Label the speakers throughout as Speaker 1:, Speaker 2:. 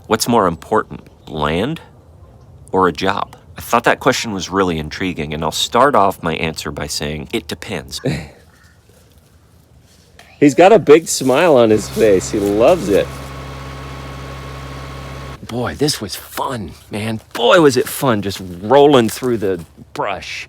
Speaker 1: What's more important, land or a job? I thought that question was really intriguing, and I'll start off my answer by saying it depends.
Speaker 2: He's got a big smile on his face. He loves it.
Speaker 1: Boy, this was fun, man. Boy, was it fun just rolling through the brush.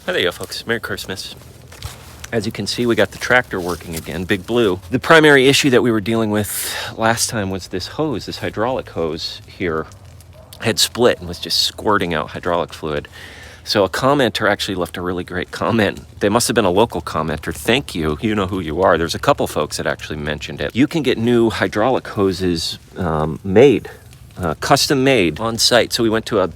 Speaker 1: Hi there, folks. Merry Christmas. As you can see, we got the tractor working again, Big Blue. The primary issue that we were dealing with last time was this hose, this hydraulic hose here had split and was just squirting out hydraulic fluid. So a commenter actually left a really great comment. They must have been a local commenter. Thank you. You know who you are. There's a couple folks that actually mentioned it. You can get new hydraulic hoses made, custom made on site. So we went to a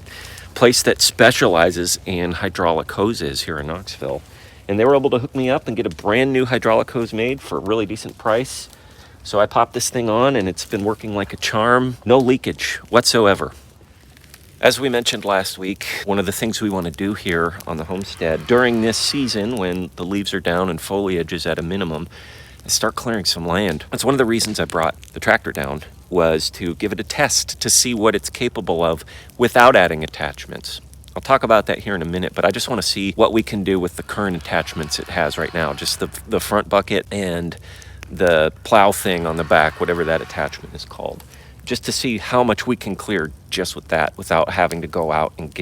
Speaker 1: place that specializes in hydraulic hoses here in Knoxville. And they were able to hook me up and get a brand new hydraulic hose made for a really decent price. So I popped this thing on and it's been working like a charm. No leakage whatsoever. As we mentioned last week, one of the things we want to do here on the homestead during this season when the leaves are down and foliage is at a minimum is start clearing some land. That's one of the reasons I brought the tractor down, was to give it a test to see what it's capable of without adding attachments. I'll talk about that here in a minute, but I just want to see what we can do with the current attachments it has right now. Just the front bucket and the plow thing on the back, whatever that attachment is called. Just to see how much we can clear just with that without having to go out and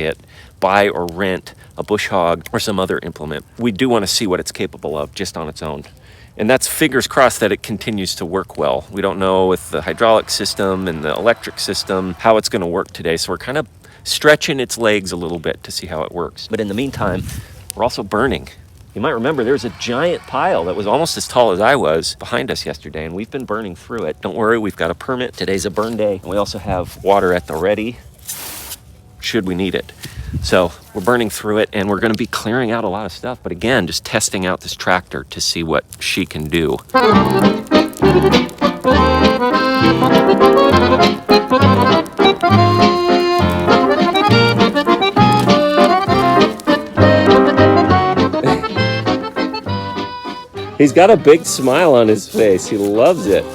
Speaker 1: buy or rent a bush hog or some other implement. We do want to see what it's capable of just on its own. And that's fingers crossed that it continues to work well. We don't know with the hydraulic system and the electric system how it's going to work today. So we're kind of stretching its legs a little bit to see how it works. But in the meantime, we're also burning. You might remember there's a giant pile that was almost as tall as I was behind us yesterday, and we've been burning through it. Don't worry, we've got a permit. Today's a burn day. And we also have water at the ready should we need it. So we're burning through it, and we're going to be clearing out a lot of stuff. But again, just testing out this tractor to see what she can do.
Speaker 2: He's got a big smile on his face. He loves it.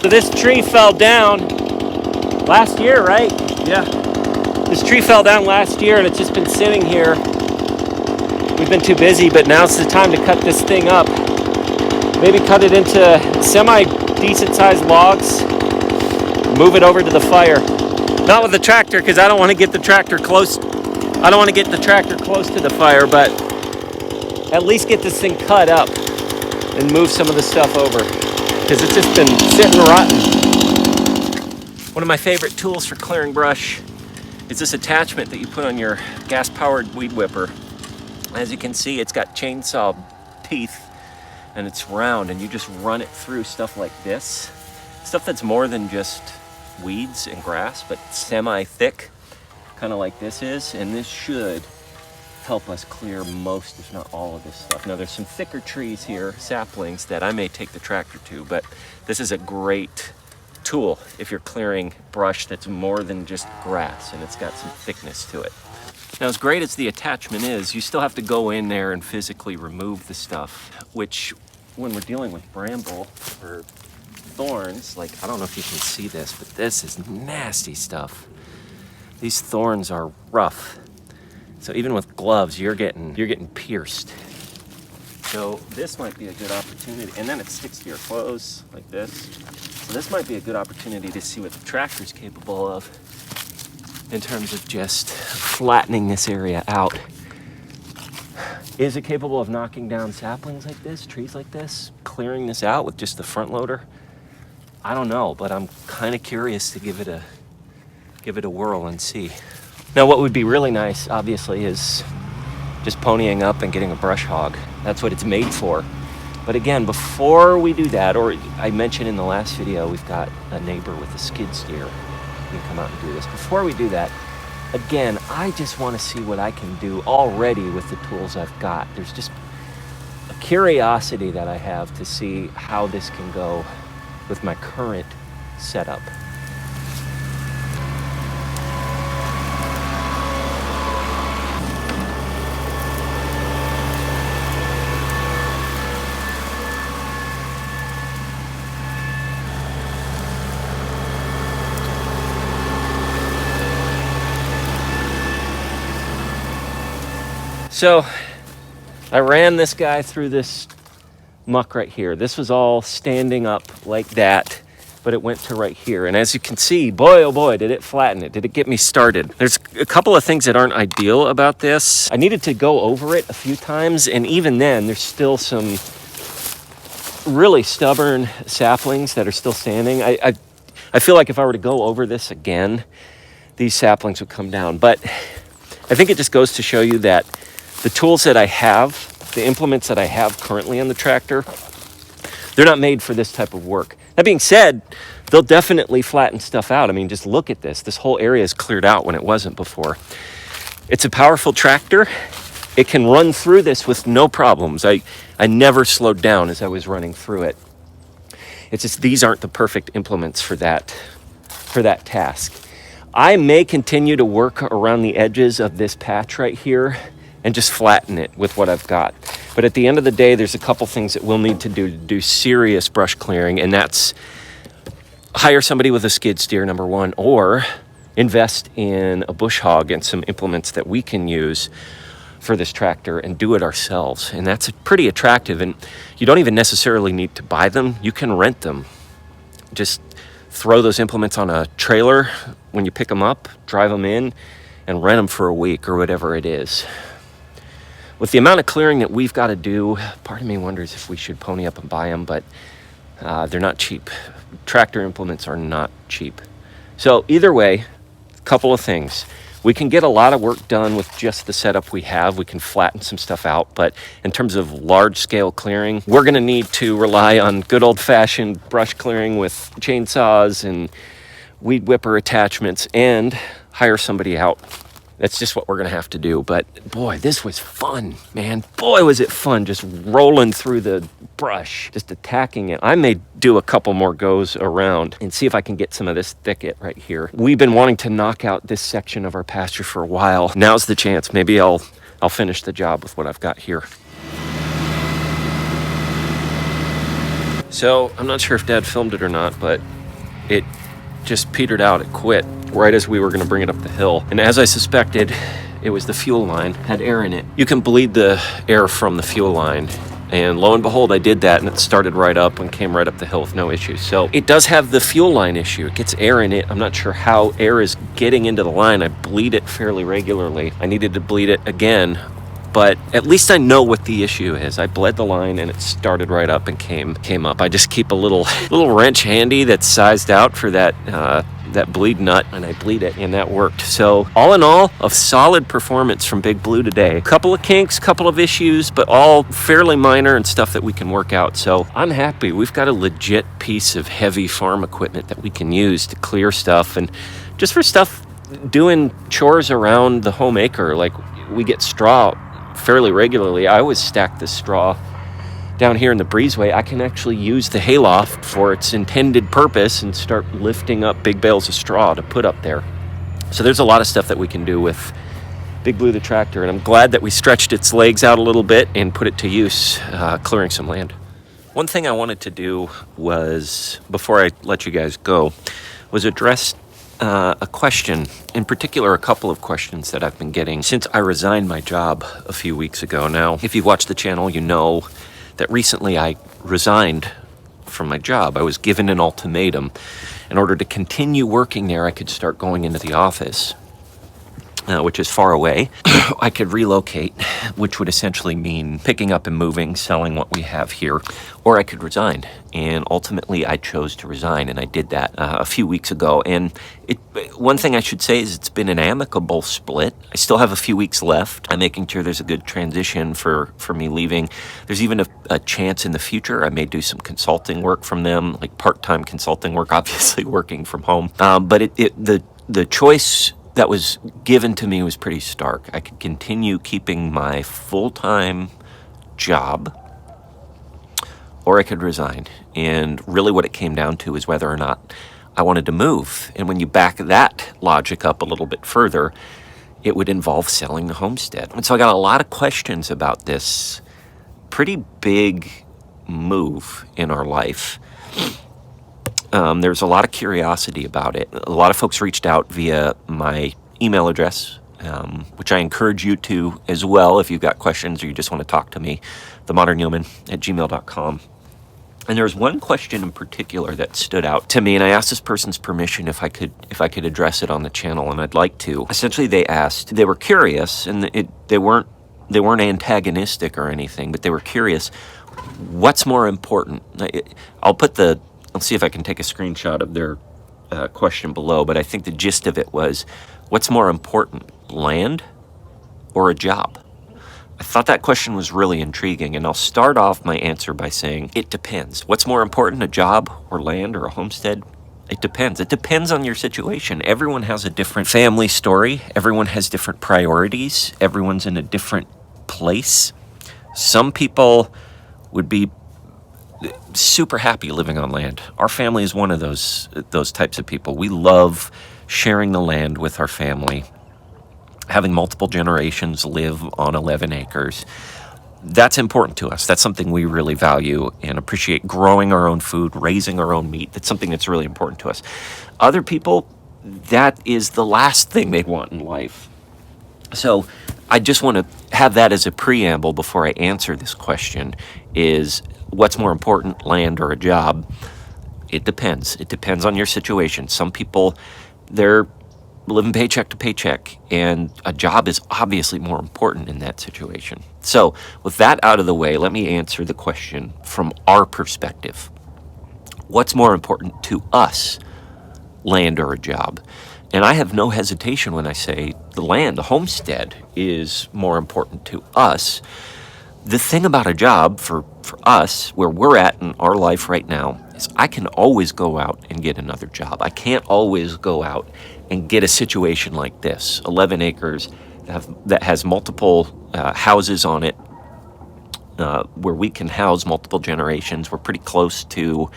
Speaker 1: So this tree fell down last year, right? Yeah. This tree fell down last year and it's just been sitting here. We've been too busy, but now's the time to cut this thing up. Maybe cut it into semi-decent sized logs. Move it over to the fire. Not with the tractor, because I don't want to get the tractor close. I don't want to get the tractor close to the fire, but at least get this thing cut up and move some of the stuff over, because it's just been sitting rotten. One of my favorite tools for clearing brush is this attachment that you put on your gas-powered weed whipper. As you can see, it's got chainsaw teeth and it's round, and you just run it through stuff like this. Stuff that's more than just weeds and grass, but semi-thick, kind of like this is, and this should help us clear most, if not all, of this stuff. Now there's some thicker trees here, saplings, that I may take the tractor to, but this is a great tool if you're clearing brush that's more than just grass and it's got some thickness to it. Now, as great as the attachment is, you still have to go in there and physically remove the stuff, which when we're dealing with bramble or thorns, like, I don't know if you can see this, but this is nasty stuff. These thorns are rough. So even with gloves, you're getting pierced. So this might be a good opportunity, and then it sticks to your clothes like this. So this might be a good opportunity to see what the tractor's capable of in terms of just flattening this area out. Is it capable of knocking down saplings like this, trees like this, clearing this out with just the front loader? I don't know, but I'm kind of curious to give it a whirl and see. Now, what would be really nice, obviously, is just ponying up and getting a brush hog. That's what it's made for. But again, before we do that, or I mentioned in the last video, we've got a neighbor with a skid steer. You can come out and do this. Before we do that, again, I just want to see what I can do already with the tools I've got. There's just a curiosity that I have to see how this can go with my current setup. So I ran this guy through this muck right here. This was all standing up like that, but it went to right here. And as you can see, boy, oh boy, did it flatten it. Did it get me started? There's a couple of things that aren't ideal about this. I needed to go over it a few times, and even then, there's still some really stubborn saplings that are still standing. I feel like if I were to go over this again, these saplings would come down. But I think it just goes to show you that the tools that I have, the implements that I have currently on the tractor, they're not made for this type of work. That being said, they'll definitely flatten stuff out. I mean, just look at this. This whole area is cleared out when it wasn't before. It's a powerful tractor. It can run through this with no problems. I never slowed down as I was running through it. It's just these aren't the perfect implements for that task. I may continue to work around the edges of this patch right here and just flatten it with what I've got. But at the end of the day, there's a couple things that we'll need to do serious brush clearing, and that's hire somebody with a skid steer, number one, or invest in a bush hog and some implements that we can use for this tractor and do it ourselves. And that's pretty attractive, and you don't even necessarily need to buy them. You can rent them. Just throw those implements on a trailer when you pick them up, drive them in, and rent them for a week or whatever it is. With the amount of clearing that we've got to do, part of me wonders if we should pony up and buy them, but they're not cheap. Tractor implements are not cheap. So either way, a couple of things. We can get a lot of work done with just the setup we have. We can flatten some stuff out, but in terms of large-scale clearing, we're going to need to rely on good old-fashioned brush clearing with chainsaws and weed whipper attachments and hire somebody out. That's just what we're going to have to do. But boy, this was fun, man. Boy, was it fun just rolling through the brush, just attacking it. I may do a couple more goes around and see if I can get some of this thicket right here. We've been wanting to knock out this section of our pasture for a while. Now's the chance. Maybe I'll finish the job with what I've got here. So I'm not sure if Dad filmed it or not, but it just petered out. It quit right as we were going to bring it up the hill. And as I suspected, it was the fuel line, had air in it. You can bleed the air from the fuel line. And lo and behold, I did that and it started right up and came right up the hill with no issues. So it does have the fuel line issue. It gets air in it. I'm not sure how air is getting into the line. I bleed it fairly regularly. I needed to bleed it again but at least I know what the issue is. I bled the line and it started right up and came up. I just keep a little wrench handy that's sized out for that bleed nut, and I bleed it, and that worked. So all in all, a solid performance from Big Blue today. Couple of kinks, couple of issues, but all fairly minor and stuff that we can work out. So I'm happy. We've got a legit piece of heavy farm equipment that we can use to clear stuff, and just for stuff doing chores around the home acre. Like, we get straw fairly regularly. I always stack the straw down here in the breezeway. I can actually use the hayloft for its intended purpose and start lifting up big bales of straw to put up there. So there's a lot of stuff that we can do with Big Blue the tractor, and I'm glad that we stretched its legs out a little bit and put it to use, clearing some land. One thing I wanted to do was, before I let you guys go, was address a question, in particular a couple of questions that I've been getting since I resigned my job a few weeks ago. Now, if you've watched the channel, you know that recently I resigned from my job. I was given an ultimatum. In order to continue working there, I could start going into the office, which is far away. I could relocate, which would essentially mean picking up and moving, selling what we have here, or I could resign. And ultimately, I chose to resign, and I did that a few weeks ago. And one thing I should say is it's been an amicable split. I still have a few weeks left. I'm making sure there's a good transition for me leaving. There's even a chance in the future I may do some consulting work from them, like part-time consulting work, obviously working from home. But the choice that was given to me was pretty stark. I could continue keeping my full-time job, or I could resign. And really what it came down to is whether or not I wanted to move. And when you back that logic up a little bit further, it would involve selling the homestead. And so I got a lot of questions about this pretty big move in our life. There's a lot of curiosity about it. A lot of folks reached out via my email address, which I encourage you to as well if you've got questions or you just want to talk to me, themodernyeoman@gmail.com. And there's one question in particular that stood out to me, and I asked this person's permission if I could address it on the channel, and I'd like to. Essentially, they were curious, and they weren't antagonistic or anything, but they were curious. What's more important? I'll see if I can take a screenshot of their question below, but I think the gist of it was, what's more important, land or a job? I thought that question was really intriguing, and I'll start off my answer by saying it depends. What's more important, a job or land or a homestead? It depends. It depends on your situation. Everyone has a different family story. Everyone has different priorities. Everyone's in a different place. Some people would be super happy living on land. Our family is one of those types of people. We love sharing the land with our family, having multiple generations live on 11 acres. That's important to us. That's something we really value and appreciate. Growing our own food, raising our own meat, that's something that's really important to us. Other people, that is the last thing they want in life. So I just want to have that as a preamble before I answer this question, is what's more important, land or a job? It depends. It depends on your situation. Some people, they're living paycheck to paycheck, and a job is obviously more important in that situation. So with that out of the way, let me answer the question from our perspective. What's more important to us, land or a job? And I have no hesitation when I say the land, the homestead, is more important to us. The thing about a job for us, where we're at in our life right now, is I can always go out and get another job. I can't always go out and get a situation like this, 11 acres that has multiple houses on it, where we can house multiple generations. We're pretty close to,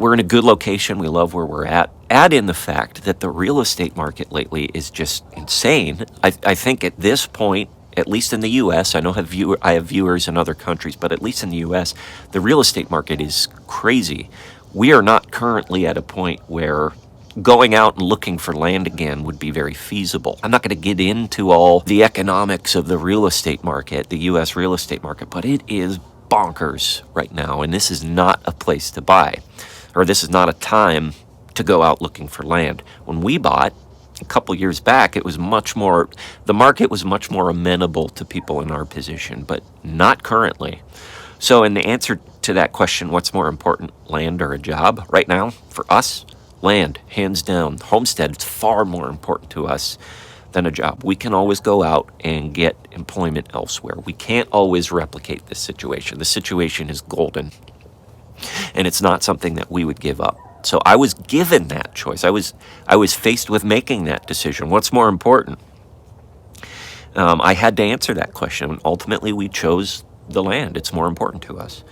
Speaker 1: we're in a good location. We love where we're at. Add in the fact that the real estate market lately is just insane. I think at this point, at least in the U.S., I know I have viewers in other countries, but at least in the U.S., the real estate market is crazy. We are not currently at a point where going out and looking for land again would be very feasible. I'm not going to get into all the economics of the real estate market, the U.S. real estate market, but it is bonkers right now, and this is not a place to buy, or this is not a time to go out looking for land. When we bought, A couple years back, it was the market was much more amenable to people in our position, but not currently. So in the answer to that question, what's more important, land or a job? Right now, for us, land, hands down. Homestead is far more important to us than a job. We can always go out and get employment elsewhere. We can't always replicate this situation. The situation is golden, and it's not something that we would give up. So I was given that choice. I was faced with making that decision. What's more important? I had to answer that question. Ultimately, we chose the land. It's more important to us.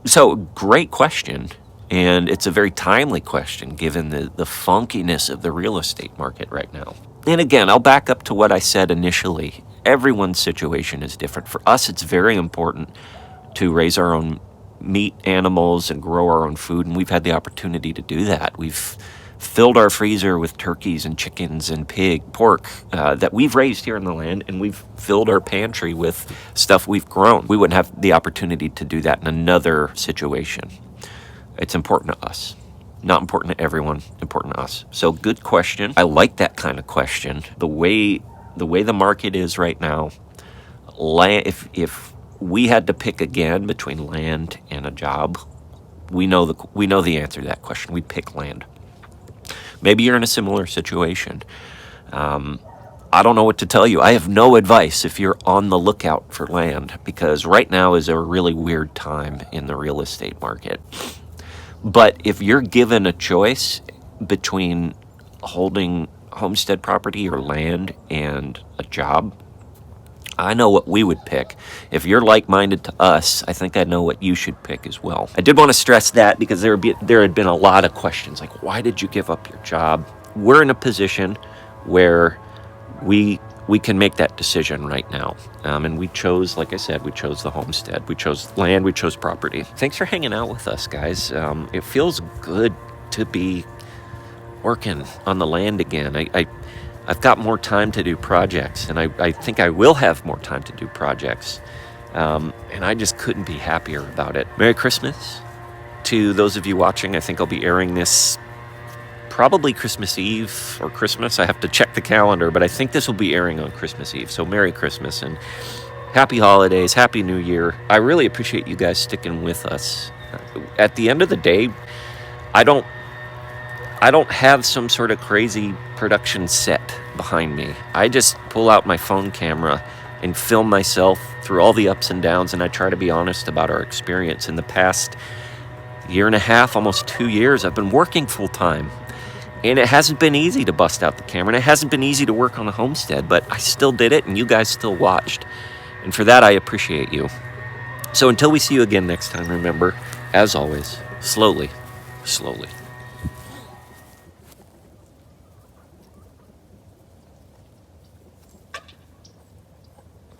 Speaker 1: So great question. And it's a very timely question given the funkiness of the real estate market right now. And again, I'll back up to what I said initially. Everyone's situation is different. For us, it's very important to raise our own meat animals and grow our own food. And we've had the opportunity to do that. We've filled our freezer with turkeys and chickens and pork that we've raised here in the land, and we've filled our pantry with stuff we've grown. We wouldn't have the opportunity to do that in another situation. It's important to us. Not important to everyone, important to us. So good question. I like that kind of question. The way the market is right now, if we had to pick again between land and a job, we know the answer to that question. We pick land. Maybe you're in a similar situation. I don't know what to tell you. I have no advice if you're on the lookout for land, because right now is a really weird time in the real estate market. But if you're given a choice between holding homestead property or land and a job, I know what we would pick. If you're like-minded to us, I think I know what you should pick as well. I did want to stress that because there had been a lot of questions like, why did you give up your job? We're in a position where we can make that decision right now. And we chose, like I said, we chose the homestead. We chose land. We chose property. Thanks for hanging out with us, guys. It feels good to be working on the land again. I've got more time to do projects, and I think I will have more time to do projects. And I just couldn't be happier about it. Merry Christmas to those of you watching. I think I'll be airing this probably Christmas Eve or Christmas. I have to check the calendar, but I think this will be airing on Christmas Eve. So Merry Christmas and Happy Holidays, Happy New Year. I really appreciate you guys sticking with us. At the end of the day, I don't have some sort of crazy production set behind me. I just pull out my phone camera and film myself through all the ups and downs, and I try to be honest about our experience. In the past year and a half, almost 2 years, I've been working full time. And it hasn't been easy to bust out the camera, and it hasn't been easy to work on a homestead, but I still did it, and you guys still watched. And for that, I appreciate you. So until we see you again next time, remember, as always, slowly, slowly.